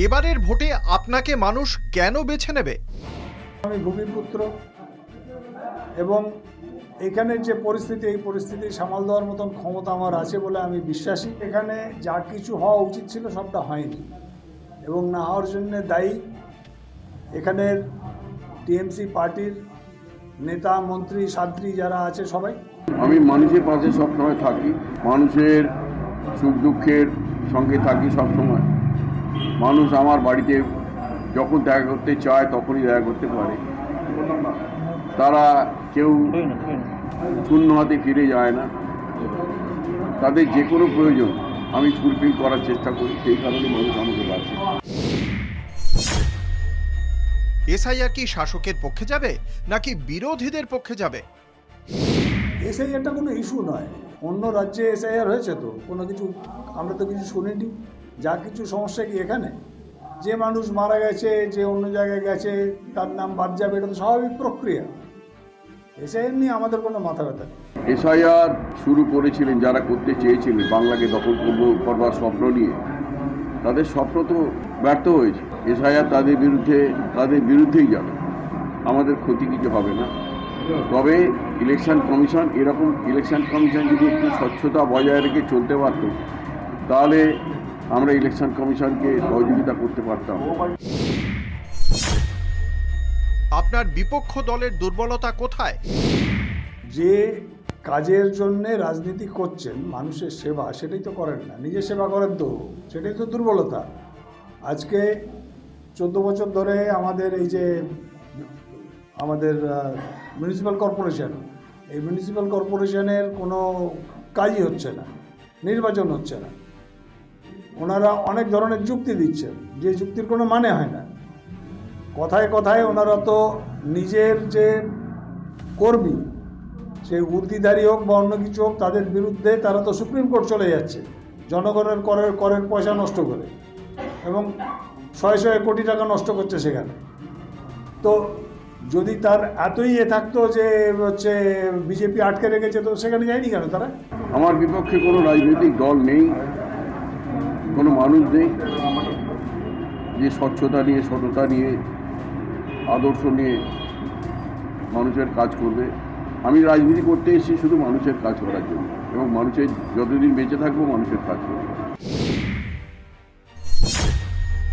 এবারের ভোটে আপনাকে মানুষ কেন বেছে নেবে? আমি ভূমিপুত্র এবং এখানের যে পরিস্থিতি, এই পরিস্থিতি সামাল দেওয়ার মতন ক্ষমতা আমার আছে বলে আমি বিশ্বাসী। এখানে যা কিছু হওয়া উচিত ছিল সবটা হয়নি এবং না হওয়ার জন্য দায়ী এখানের টিএমসি পার্টির নেতা, মন্ত্রী, সান্ত্রী যারা আছে সবাই। আমি মানুষের পাশে সবসময় থাকি, মানুষের সুখ দুঃখের সঙ্গে থাকি সবসময়। মানুষ আমার বাড়িতে যখন দেখা করতে চায় তখনই দেখা করতে পারে। তারা কেউ শূন্য হাতে ফিরে যায় না। তাদের যে কোনো প্রয়োজন আমি ফুলফিল করার চেষ্টা করি, সেই কারণে মানুষ আমাকে বাঁচে। এসআইআর কি শাসকের পক্ষে যাবে নাকি বিরোধীদের পক্ষে যাবে? এসআইআরটা কোনো ইস্যু নয়। অন্য রাজ্যে এসআইআর হয়েছে তো, কোনো কিছু আমরা তো কিছু শুনিনি। যা কিছু সমস্যা কি এখানে, যে মানুষ মারা গেছে, যে অন্য জায়গায় গেছে, তার নাম বাদ যাবে, এটা তো স্বাভাবিক প্রক্রিয়া। এসআইআর নিয়ে আমাদের কোনো মাথা ব্যথা নেই। এসআইআর শুরু করেছিলেন যারা করতে চেয়েছিলেন বাংলাকে দখল করবার স্বপ্ন নিয়ে, তাদের স্বপ্ন তো ব্যর্থ হয়েছে। এসআইআর তাদের বিরুদ্ধেই যাবে, আমাদের ক্ষতি কিছু হবে না। তবে ইলেকশন কমিশন যদি একটু স্বচ্ছতা বজায় রেখে চলতে পারত, তাহলে আমরা ইলেকশন কমিশনকে সহযোগিতা করতে পারতাম। আপনার বিপক্ষ দলের দুর্বলতা কোথায়? যে কাজের জন্যে রাজনীতি করছেন, মানুষের সেবা, সেটাই তো করেন না। নিজের সেবা করেন তো, সেটাই তো দুর্বলতা। আজকে 14 বছর ধরে আমাদের এই যে মিউনিসিপ্যাল কর্পোরেশন, এই মিউনিসিপ্যাল কর্পোরেশনের কোনো কাজই হচ্ছে না, নির্বাচন হচ্ছে না। ওনারা অনেক ধরনের যুক্তি দিচ্ছেন, যে যুক্তির কোনো মানে হয় না। কথায় কথায় ওনারা তো নিজের যে কর্মী, সে উর্দিধারী হোক বা অন্য কিছু হোক, তাদের বিরুদ্ধে তারা তো সুপ্রিম কোর্ট চলে যাচ্ছে জনগণের করের পয়সা নষ্ট করে, এবং শয়ে শয়ে কোটি টাকা নষ্ট করছে সেখানে। তো যদি তার এতই থাকতো যে হচ্ছে বিজেপি আটকে রেখেছে, তো সেখানে যায়নি কেন তারা? আমার বিপক্ষে কোনো রাজনৈতিক দল নেই, কোনো মানুষ নেই যে স্বচ্ছতা নিয়ে, সততা নিয়ে, আদর্শ নিয়ে মানুষের কাজ করবে। আমি রাজনীতি করতে এসেছি শুধু মানুষের কাজ করার জন্য, এবং মানুষের যতদিন বেঁচে থাকবো মানুষের কাজ করবো।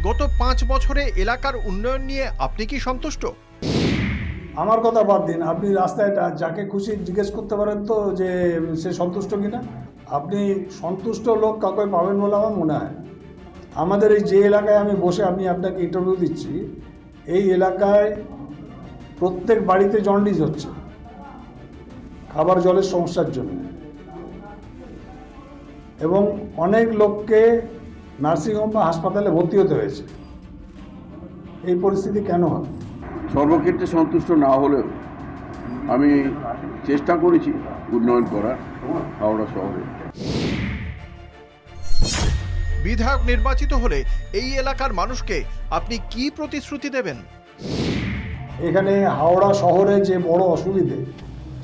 গত 5 বছরে এলাকার উন্নয়ন নিয়ে আপনি কি সন্তুষ্ট? আমার কথা বাদ দিন, আপনি রাস্তায় যাকে খুশি জিজ্ঞেস করতে পারেন তো যে সে সন্তুষ্ট কিনা। আপনি সন্তুষ্ট লোক কাউকে পাবেন বলে আমার মনে হয়। আমাদের এই যে এলাকায় আমি বসে আমি আপনাকে ইন্টারভিউ দিচ্ছি, এই এলাকায় প্রত্যেক বাড়িতে জন্ডিস হচ্ছে খাবার জলের সমস্যার জন্য, এবং অনেক লোককে নার্সিংহোম বা হাসপাতালে ভর্তি হতে হয়েছে। এই পরিস্থিতি কেন হয়? সর্বক্ষেত্রে সন্তুষ্ট না হলেও আমি চেষ্টা করেছি উন্নয়ন করার হাওড়া শহরে। বিধায়ক নির্বাচিত হলে এই এলাকার মানুষকে আপনি কি প্রতিশ্রুতি দেবেন? এখানে হাওড়া শহরে যে বড় অসুবিধে,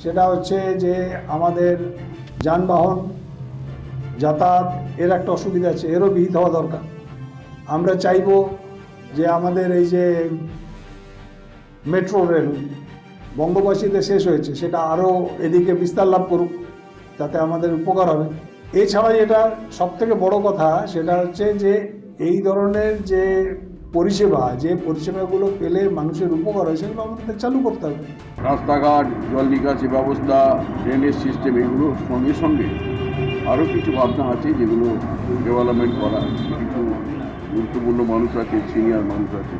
সেটা হচ্ছে যে আমাদের যানবাহন যাতায়াত এর একটা অসুবিধা আছে, এরও বিহিত হওয়া দরকার। আমরা চাইব যে আমাদের এই যে মেট্রো রেল বঙ্গবাসীতে শেষ হয়েছে, সেটা আরও এদিকে বিস্তার লাভ করুক, তাতে আমাদের উপকার হবে। এছাড়া যেটা সবথেকে বড় কথা, সেটা হচ্ছে যে এই ধরনের যে পরিষেবাগুলো পেলে মানুষের উপকার হয়, সেগুলো আমাদের চালু করতে হবে। রাস্তাঘাট, জল নিকাশি ব্যবস্থা, ড্রেনেজ সিস্টেম, এগুলোর সঙ্গে সঙ্গে আরও কিছু ভাবনা আছে যেগুলো ডেভেলপমেন্ট করা। কিছু গুরুত্বপূর্ণ মানুষ আছে, সিনিয়র মানুষ আছে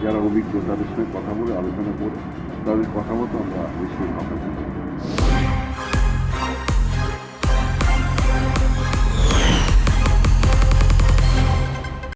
যারা অভিজ্ঞ, তাদের সঙ্গে কথা বলে আলোচনা করে তাদের কথা মতো আমরা নিশ্চয়ই কথা বলব।